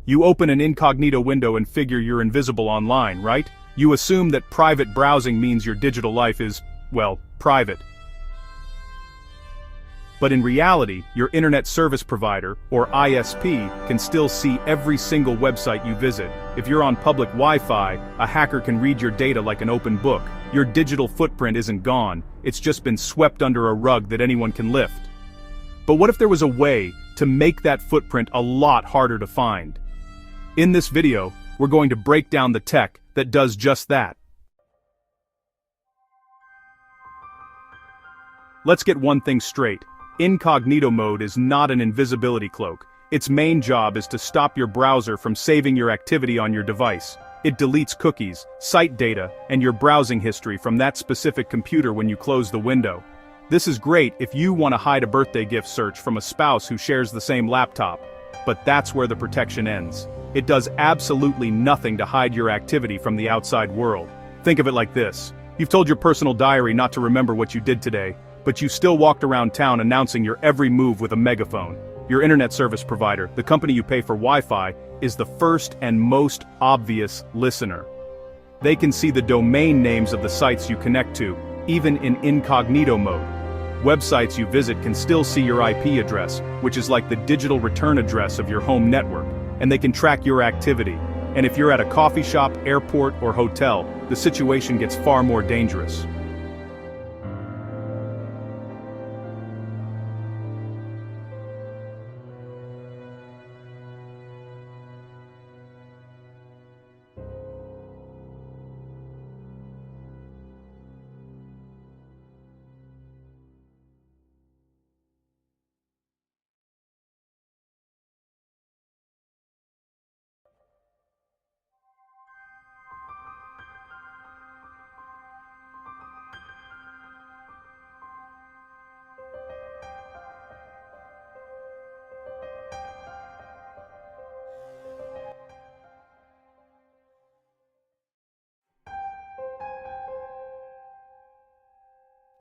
You open an incognito window and figure you're invisible online, right? You assume that private browsing means your digital life is, well, private. But in reality, your internet service provider, or ISP, can still see every single website you visit. If you're on public Wi-Fi, a hacker can read your data like an open book. Your digital footprint isn't gone, it's just been swept under a rug that anyone can lift. But what if there was a way to make that footprint a lot harder to find? In this video, we're going to break down the tech that does just that. Let's get one thing straight. Incognito mode is not an invisibility cloak. Its main job is to stop your browser from saving your activity on your device. It deletes cookies, site data, and your browsing history from that specific computer when you close the window. This is great if you want to hide a birthday gift search from a spouse who shares the same laptop. But that's where the protection ends. It does absolutely nothing to hide your activity from the outside world. Think of it like this. You've told your personal diary not to remember what you did today, but you still walked around town announcing your every move with a megaphone. Your internet service provider, the company you pay for Wi-Fi, is the first and most obvious listener. They can see the domain names of the sites you connect to, even in incognito mode. Websites you visit can still see your IP address, which is like the digital return address of your home network, and they can track your activity. And if you're at a coffee shop, airport, or hotel, the situation gets far more dangerous.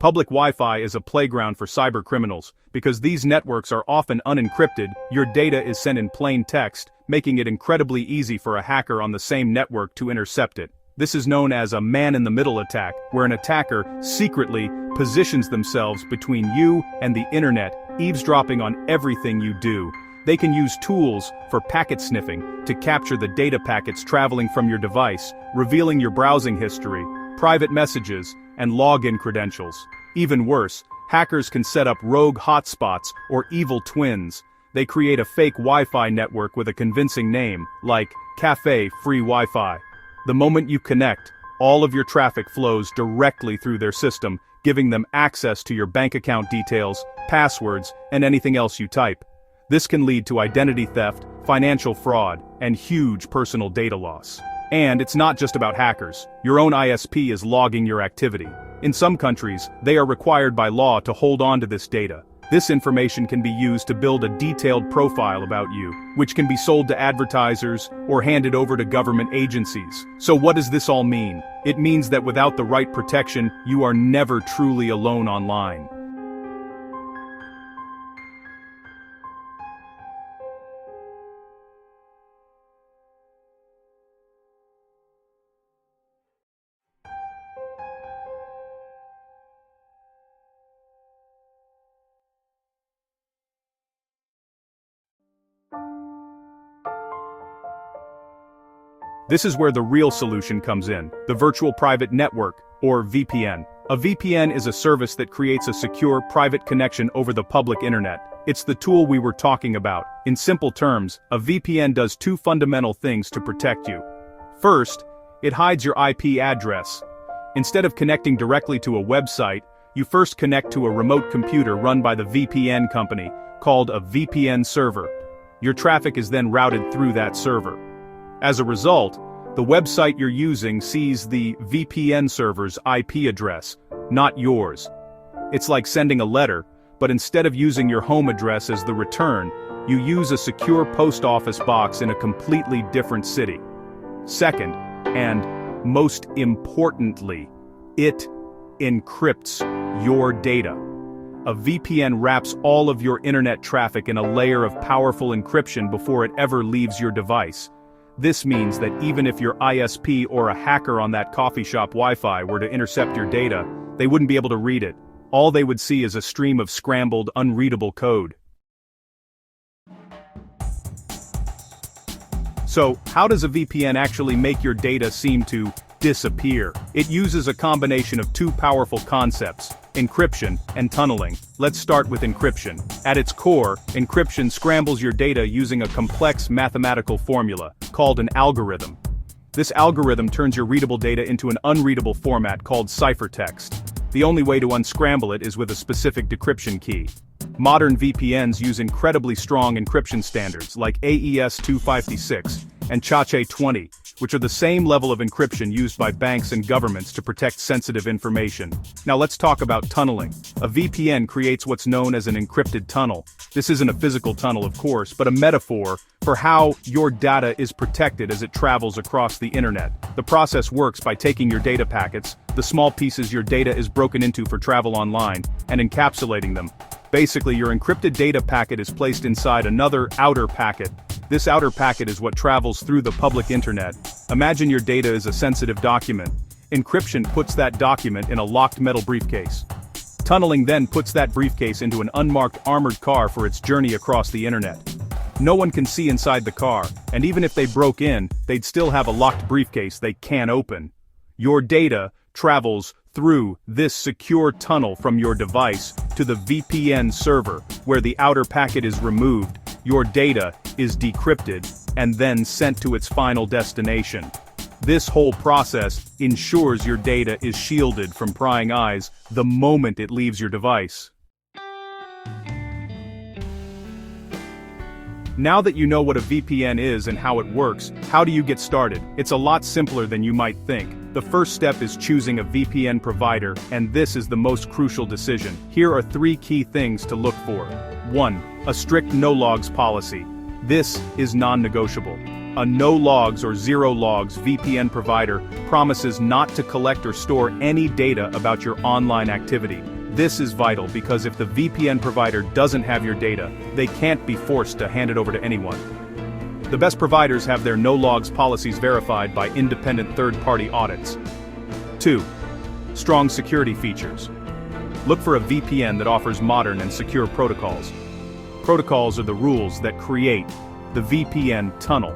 Public Wi-Fi is a playground for cyber criminals. Because these networks are often unencrypted, your data is sent in plain text, making it incredibly easy for a hacker on the same network to intercept it. This is known as a man-in-the-middle attack, where an attacker secretly positions themselves between you and the internet, eavesdropping on everything you do. They can use tools for packet sniffing to capture the data packets traveling from your device, revealing your browsing history, private messages, and login credentials. Even worse, hackers can set up rogue hotspots or evil twins. They create a fake Wi-Fi network with a convincing name, like Cafe Free Wi-Fi. The moment you connect, all of your traffic flows directly through their system, giving them access to your bank account details, passwords, and anything else you type. This can lead to identity theft, financial fraud, and huge personal data loss. And it's not just about hackers. Your own ISP is logging your activity. In some countries, they are required by law to hold on to this data. This information can be used to build a detailed profile about you, which can be sold to advertisers or handed over to government agencies. So what does this all mean? It means that without the right protection, you are never truly alone online. This is where the real solution comes in, the Virtual Private Network, or VPN. A VPN is a service that creates a secure, private connection over the public internet. It's the tool we were talking about. In simple terms, a VPN does two fundamental things to protect you. First, it hides your IP address. Instead of connecting directly to a website, you first connect to a remote computer run by the VPN company, called a VPN server. Your traffic is then routed through that server. As a result, the website you're using sees the VPN server's IP address, not yours. It's like sending a letter, but instead of using your home address as the return, you use a secure post office box in a completely different city. Second, and most importantly, it encrypts your data. A VPN wraps all of your internet traffic in a layer of powerful encryption before it ever leaves your device. This means that even if your ISP or a hacker on that coffee shop Wi-Fi were to intercept your data, they wouldn't be able to read it. All they would see is a stream of scrambled, unreadable code. So, how does a VPN actually make your data seem to disappear? It uses a combination of two powerful concepts: encryption and tunneling. Let's start with encryption. At its core, encryption scrambles your data using a complex mathematical formula, called an algorithm. This algorithm turns your readable data into an unreadable format called ciphertext. The only way to unscramble it is with a specific decryption key. Modern VPNs use incredibly strong encryption standards like AES 256 and CHA-20, which are the same level of encryption used by banks and governments to protect sensitive information. Now let's talk about tunneling. A VPN creates what's known as an encrypted tunnel. This isn't a physical tunnel, of course, but a metaphor for how your data is protected as it travels across the internet. The process works by taking your data packets, the small pieces your data is broken into for travel online, and encapsulating them. Basically, your encrypted data packet is placed inside another outer packet. This outer packet is what travels through the public internet. Imagine your data is a sensitive document. Encryption puts that document in a locked metal briefcase. Tunneling then puts that briefcase into an unmarked armored car for its journey across the internet. No one can see inside the car, and even if they broke in, they'd still have a locked briefcase they can't open. Your data travels through this secure tunnel from your device to the VPN server, where the outer packet is removed, your data is decrypted, and then sent to its final destination. This whole process ensures your data is shielded from prying eyes the moment it leaves your device. Now that you know what a VPN is and how it works, how do you get started? It's a lot simpler than you might think. The first step is choosing a VPN provider, and this is the most crucial decision. Here are 3 key things to look for. 1. A strict no-logs policy. This is non-negotiable. A no-logs or zero-logs VPN provider promises not to collect or store any data about your online activity. This is vital because if the VPN provider doesn't have your data, they can't be forced to hand it over to anyone. The best providers have their no-logs policies verified by independent third-party audits. 2. Strong security features. Look for a VPN that offers modern and secure protocols. Protocols are the rules that create the VPN tunnel.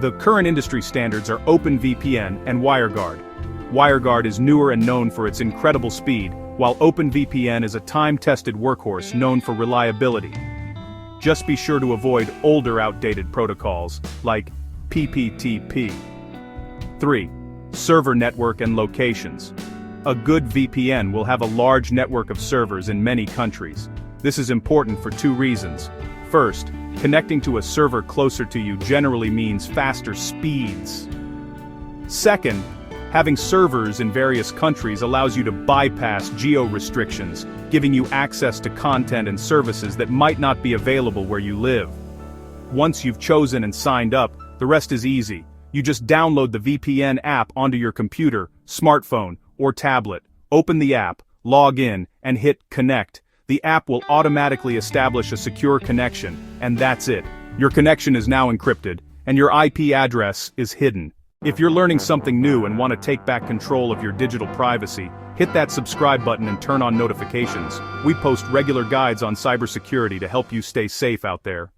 The current industry standards are OpenVPN and WireGuard. WireGuard is newer and known for its incredible speed, while OpenVPN is a time-tested workhorse known for reliability. Just be sure to avoid older outdated protocols, like PPTP. 3. Server network and locations. A good VPN will have a large network of servers in many countries. This is important for 2 reasons. First, connecting to a server closer to you generally means faster speeds. Second, having servers in various countries allows you to bypass geo-restrictions, giving you access to content and services that might not be available where you live. Once you've chosen and signed up, the rest is easy. You just download the VPN app onto your computer, smartphone, or tablet. Open the app, log in, and hit Connect. The app will automatically establish a secure connection, and that's it. Your connection is now encrypted, and your IP address is hidden. If you're learning something new and want to take back control of your digital privacy, hit that subscribe button and turn on notifications. We post regular guides on cybersecurity to help you stay safe out there.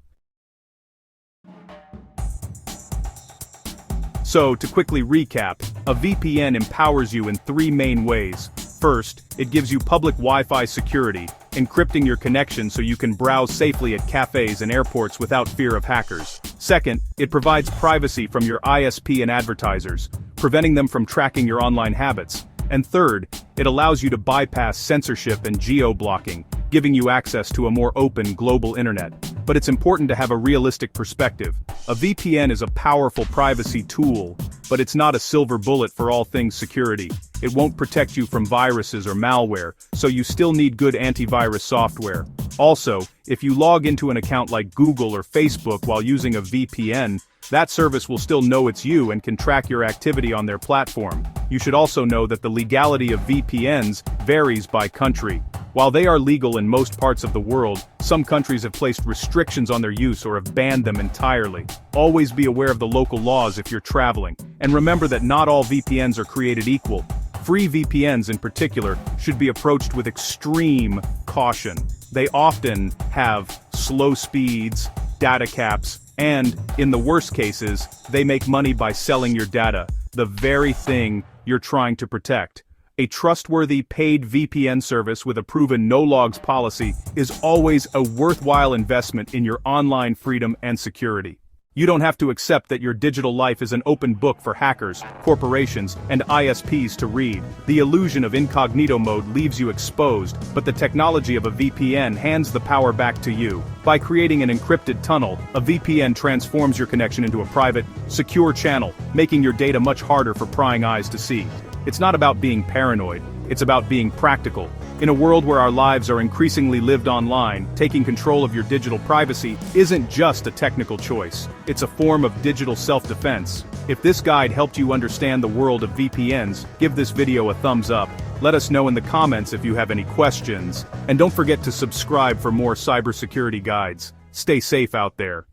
So, to quickly recap, a VPN empowers you in 3 main ways. First, it gives you public Wi-Fi security, encrypting your connection so you can browse safely at cafes and airports without fear of hackers. Second, it provides privacy from your ISP and advertisers, preventing them from tracking your online habits. And third, it allows you to bypass censorship and geo-blocking, giving you access to a more open global internet. But it's important to have a realistic perspective. A VPN is a powerful privacy tool, but it's not a silver bullet for all things security. It won't protect you from viruses or malware, so you still need good antivirus software. Also, if you log into an account like Google or Facebook while using a VPN, that service will still know it's you and can track your activity on their platform. You should also know that the legality of VPNs varies by country. While they are legal in most parts of the world, some countries have placed restrictions on their use or have banned them entirely. Always be aware of the local laws if you're traveling, and remember that not all VPNs are created equal. Free VPNs in particular should be approached with extreme caution. They often have slow speeds, data caps, and, in the worst cases, they make money by selling your data, the very thing you're trying to protect. A trustworthy paid VPN service with a proven no-logs policy is always a worthwhile investment in your online freedom and security. You don't have to accept that your digital life is an open book for hackers, corporations, and ISPs to read. The illusion of incognito mode leaves you exposed, but the technology of a VPN hands the power back to you. By creating an encrypted tunnel, a VPN transforms your connection into a private, secure channel, making your data much harder for prying eyes to see. It's not about being paranoid, it's about being practical. In a world where our lives are increasingly lived online, taking control of your digital privacy isn't just a technical choice. It's a form of digital self-defense. If this guide helped you understand the world of VPNs, give this video a thumbs up. Let us know in the comments if you have any questions. And don't forget to subscribe for more cybersecurity guides. Stay safe out there.